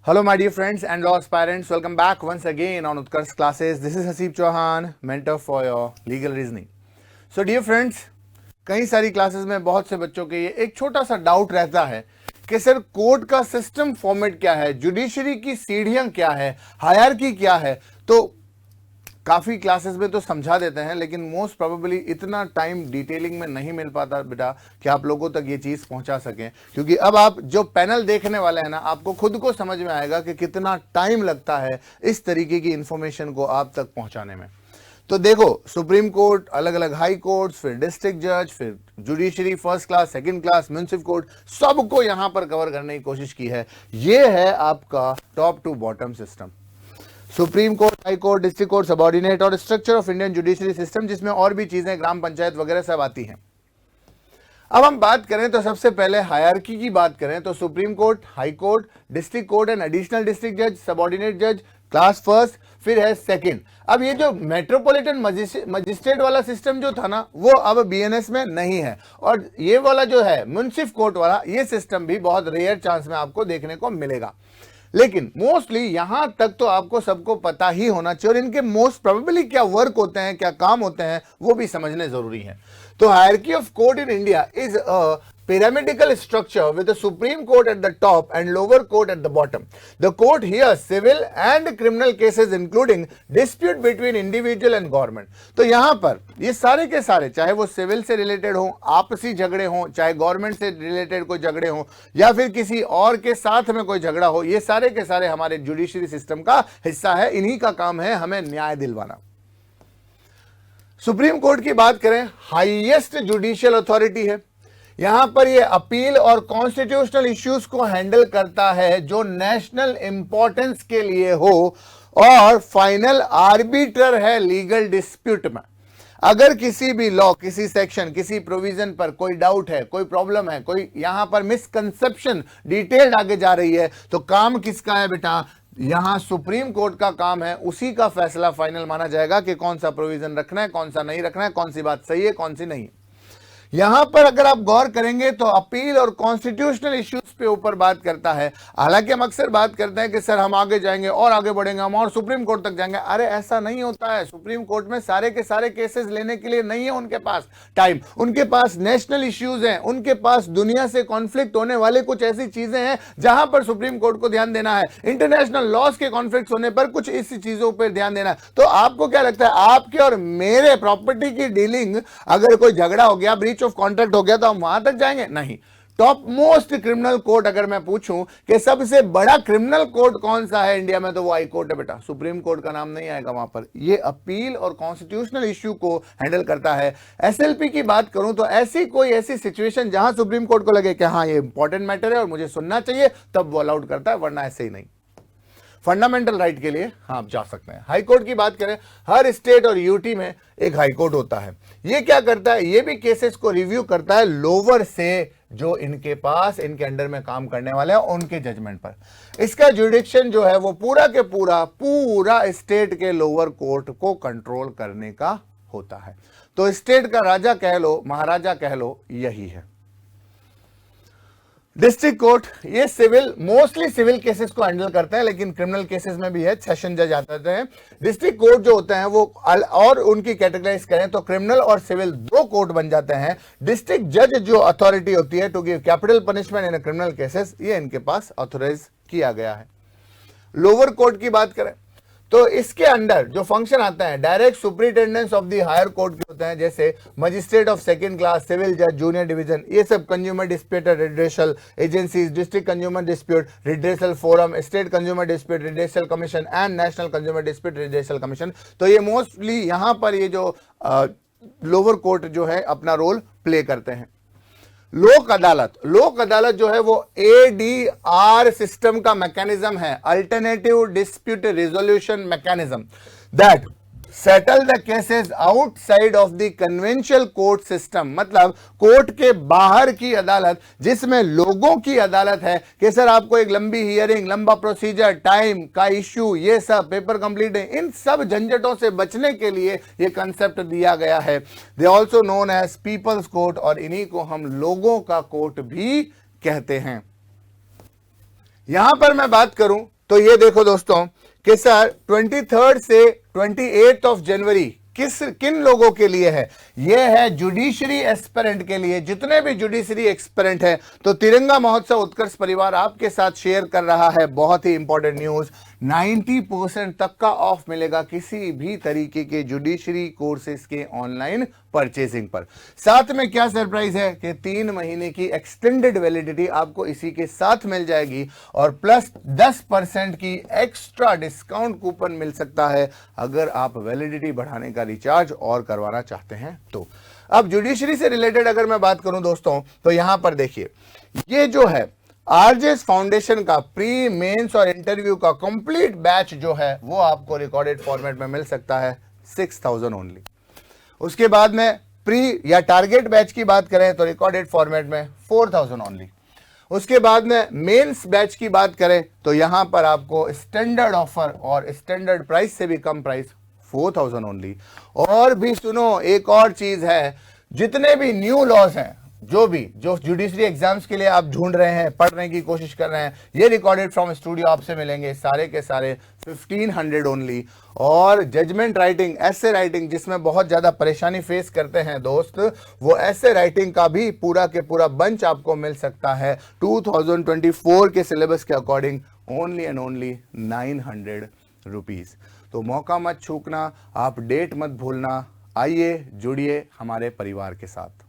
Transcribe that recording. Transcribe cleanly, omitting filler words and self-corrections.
Hello, my dear friends and law aspirants. Welcome back once again on Utkarsh classes. This is Hasib Chauhan, mentor for your legal reasoning. So, dear friends, कई सारी classes में बहुत से बच्चों के ये एक छोटा सा डाउट रहता है कि सर कोर्ट का सिस्टम फॉर्मेट क्या है, जुडिशरी की सीढ़ियां क्या है, हायरार्की क्या है। तो काफी क्लासेस में तो समझा देते हैं, लेकिन मोस्ट प्रोबेबली इतना टाइम डिटेलिंग में नहीं मिल पाता बेटा कि आप लोगों तक ये चीज पहुंचा सकें, क्योंकि अब आप जो पैनल देखने वाले हैं ना, आपको खुद को समझ में आएगा कि कितना टाइम लगता है इस तरीके की इंफॉर्मेशन को आप तक पहुंचाने में। तो देखो, सुप्रीम कोर्ट, अलग अलग हाई कोर्ट, फिर डिस्ट्रिक्ट जज, फिर judiciary first class, second class, municipal court, सबको यहां पर कवर करने की कोशिश की है। ये है आपका top to bottom system, supreme court, high court, district court, subordinate और structure of Indian judiciary system, जिसमें और भी चीजें ग्राम पंचायत वगैरह सब आती हैं। अब हम बात करें तो सबसे पहले हायरार्की की बात करें तो supreme court, high court, district court and additional district जज, सबऑर्डिनेट जज, क्लास फर्स्ट, फिर है सेकंड। अब ये जो मेट्रोपॉलिटन मजिस्ट्रेट वाला सिस्टम जो था ना, वो अब बीएनएस में नहीं है, और ये वाला जो है म्युनिसिपल कोर्ट वाला, ये सिस्टम भी बहुत रेयर चांस में आपको देखने को मिलेगा। लेकिन मोस्टली यहां तक तो आपको सबको पता ही होना चाहिए, और इनके मोस्ट प्रोबेबली क्या वर्क होते हैं, क्या काम होते हैं, वो भी समझने जरूरी है। तो hierarchy of court in India is a pyramidal structure with the Supreme Court at the top and lower court at the bottom. The court hears civil and criminal cases including dispute between individual and government. तो यहां पर ये सारे के सारे, चाहे वो civil से रिलेटेड हो, आपसी झगड़े हो, चाहे गवर्नमेंट से रिलेटेड कोई झगड़े हो, या फिर किसी और के साथ में कोई झगड़ा हो, ये सारे के सारे हमारे जुडिशरी सिस्टम का हिस्सा है। इन्हीं का काम है हमें न्याय दिलवाना। सुप्रीम कोर्ट की बात करें, हाईएस्ट जुडिशियल अथॉरिटी है। यहां पर ये अपील और कॉन्स्टिट्यूशनल इश्यूज को हैंडल करता है जो नेशनल इंपॉर्टेंस के लिए हो, और फाइनल आर्बिटर है लीगल डिस्प्यूट में। अगर किसी भी लॉ, किसी सेक्शन, किसी प्रोविजन पर कोई डाउट है, कोई प्रॉब्लम है, कोई यहां पर मिसकंसेप्शन डिटेल्ड आगे जा रही है, तो काम किसका है बेटा? यहां सुप्रीम कोर्ट का काम है। उसी का फैसला फाइनल माना जाएगा कि कौन सा प्रोविजन रखना है, कौन सा नहीं रखना है, कौन सी बात सही है, कौन सी नहीं। यहां पर अगर आप गौर करेंगे तो अपील और कॉन्स्टिट्यूशनल इश्यूज पे ऊपर बात करता है। हालांकि हम अक्सर बात करते हैं कि सर हम आगे जाएंगे और आगे बढ़ेंगे, हम और सुप्रीम कोर्ट तक जाएंगे। अरे ऐसा नहीं होता है। सुप्रीम कोर्ट में सारे के सारे केसेस लेने के लिए नहीं है उनके पास टाइम। उनके पास नेशनल इश्यूज हैं, उनके पास दुनिया से कॉन्फ्लिक्ट होने वाले कुछ ऐसी चीजें हैं जहां पर सुप्रीम कोर्ट को ध्यान देना है। इंटरनेशनल लॉज के कॉन्फ्लिक्ट होने पर कुछ इस चीजों पर ध्यान देना है। तो आपको क्या लगता है, आपके और मेरे प्रॉपर्टी की डीलिंग, अगर कोई झगड़ा हो गया, ब्रीच ऑफ कॉन्ट्रैक्ट हो गया, तो हम वहां तक जाएंगे? नहीं। टॉप मोस्ट क्रिमिनल कोर्ट अगर मैं पूछूं कि सबसे बड़ा क्रिमिनल कोर्ट कौन सा है इंडिया में, तो वो हाई कोर्ट है बेटा। सुप्रीम कोर्ट का नाम नहीं आएगा वहां पर। ये अपील और कॉन्स्टिट्यूशनल इश्यू को हैंडल करता है। एसएलपी की बात करूं तो ऐसी सिचुएशन जहां सुप्रीम कोर्ट को लगे कि हाँ ये इंपॉर्टेंट मैटर है और मुझे सुनना चाहिए, तब वो अलाउड करता है, वरना ऐसे ही नहीं। फंडामेंटल राइट के लिए हाँ आप जा सकते हैं। हाई कोर्ट की बात करें, हर स्टेट और यूटी में एक हाई कोर्ट होता है। ये क्या करता है? ये भी केसेस को रिव्यू करता है लोअर से, जो इनके पास, इनके अंडर में काम करने वाले हैं, उनके जजमेंट पर। इसका जुडिक्शन जो है वो पूरा के पूरा स्टेट के लोअर कोर्ट को कंट्रोल करने का होता है। तो स्टेट का राजा कह लो, महाराजा कह लो, यही है। डिस्ट्रिक्ट कोर्ट ये सिविल, मोस्टली सिविल केसेस को हैंडल करते हैं, लेकिन क्रिमिनल केसेस में भी है, सेशन जज आते हैं। डिस्ट्रिक्ट कोर्ट जो होते हैं वो और उनकी कैटेगराइज करें तो क्रिमिनल और सिविल दो कोर्ट बन जाते हैं। डिस्ट्रिक्ट जज जो अथॉरिटी होती है to give capital punishment in criminal cases, ये इनके पास ऑथोराइज किया गया है। लोअर कोर्ट की बात करें तो इसके अंडर जो फंक्शन आता है, direct superintendence of the higher court के होते हैं, जैसे magistrate of second class, civil जज, जूनियर डिवीजन, ये सब consumer dispute redressal agencies, district consumer dispute redressal forum, state consumer dispute redressal commission and national consumer dispute redressal commission. तो ये mostly यहां पर ये जो लोअर कोर्ट जो है अपना रोल प्ले करते हैं। लोक अदालत जो है वो एडीआर सिस्टम का मैकेनिज्म है, alternative dispute resolution mechanism, that settle the cases outside of the conventional court system. मतलब कोर्ट के बाहर की अदालत, जिसमें लोगों की अदालत है कि सर आपको एक लंबी हियरिंग, लंबा प्रोसीजर, टाइम का इश्यू, ये सब पेपर कंप्लीट है, इन सब झंझटों से बचने के लिए ये कंसेप्ट दिया गया है। They also known as people's court, और इन्हीं को हम लोगों का कोर्ट भी कहते हैं। यहां पर मैं बात करूं तो ये देखो दोस्तों कि सर 23 से 28 जनवरी किन लोगों के लिए है? ये है जुडिशरी एस्पिरेंट के लिए। जितने भी जुडिशरी एस्पिरेंट है, तो तिरंगा महोत्सव उत्कर्ष परिवार आपके साथ शेयर कर रहा है बहुत ही इंपॉर्टेंट न्यूज। 90% तक का ऑफ मिलेगा किसी भी तरीके के जुडिशरी कोर्सेज के ऑनलाइन परचेसिंग पर। साथ में क्या सरप्राइज है कि 3 महीने की एक्सटेंडेड वैलिडिटी आपको इसी के साथ मिल जाएगी और प्लस 10% की एक्स्ट्रा डिस्काउंट कूपन मिल सकता है अगर आप वैलिडिटी बढ़ाने का रिचार्ज और करवाना चाहते हैं तो। अब जुडिशरी से रिलेटेड अगर मैं बात करूं दोस्तों, तो यहां पर देखिए, ये जो है आरजेएस फाउंडेशन का प्री मेंस और इंटरव्यू का कंप्लीट बैच जो है वो आपको रिकॉर्डेड फॉर्मेट में मिल सकता है 6000 ओनली। उसके बाद में प्री या टारगेट बैच की बात करें तो रिकॉर्डेड फॉर्मेट में 4000 ओनली। उसके बाद में मेंस बैच की बात करें तो यहां पर आपको स्टैंडर्ड ऑफर और स्टैंडर्ड प्राइस से भी कम प्राइस 4000 ओनली। और भी सुनो, एक और चीज है, जितने भी न्यू लॉज हैं, जो जुडिशरी एग्जाम्स के लिए आप ढूंढ रहे हैं, पढ़ने की कोशिश कर रहे हैं, ये रिकॉर्डेड फ्रॉम स्टूडियो आपसे मिलेंगे सारे के सारे 1500 ओनली। और जजमेंट राइटिंग, ऐसे राइटिंग जिसमें बहुत ज्यादा परेशानी फेस करते हैं दोस्त, वो ऐसे राइटिंग का भी पूरा के पूरा बंच आपको मिल सकता है 2024 के सिलेबस के according only and only 900 rupees. तो मौका मत चूकना, आप डेट मत भूलना। आइए जुड़िए हमारे परिवार के साथ।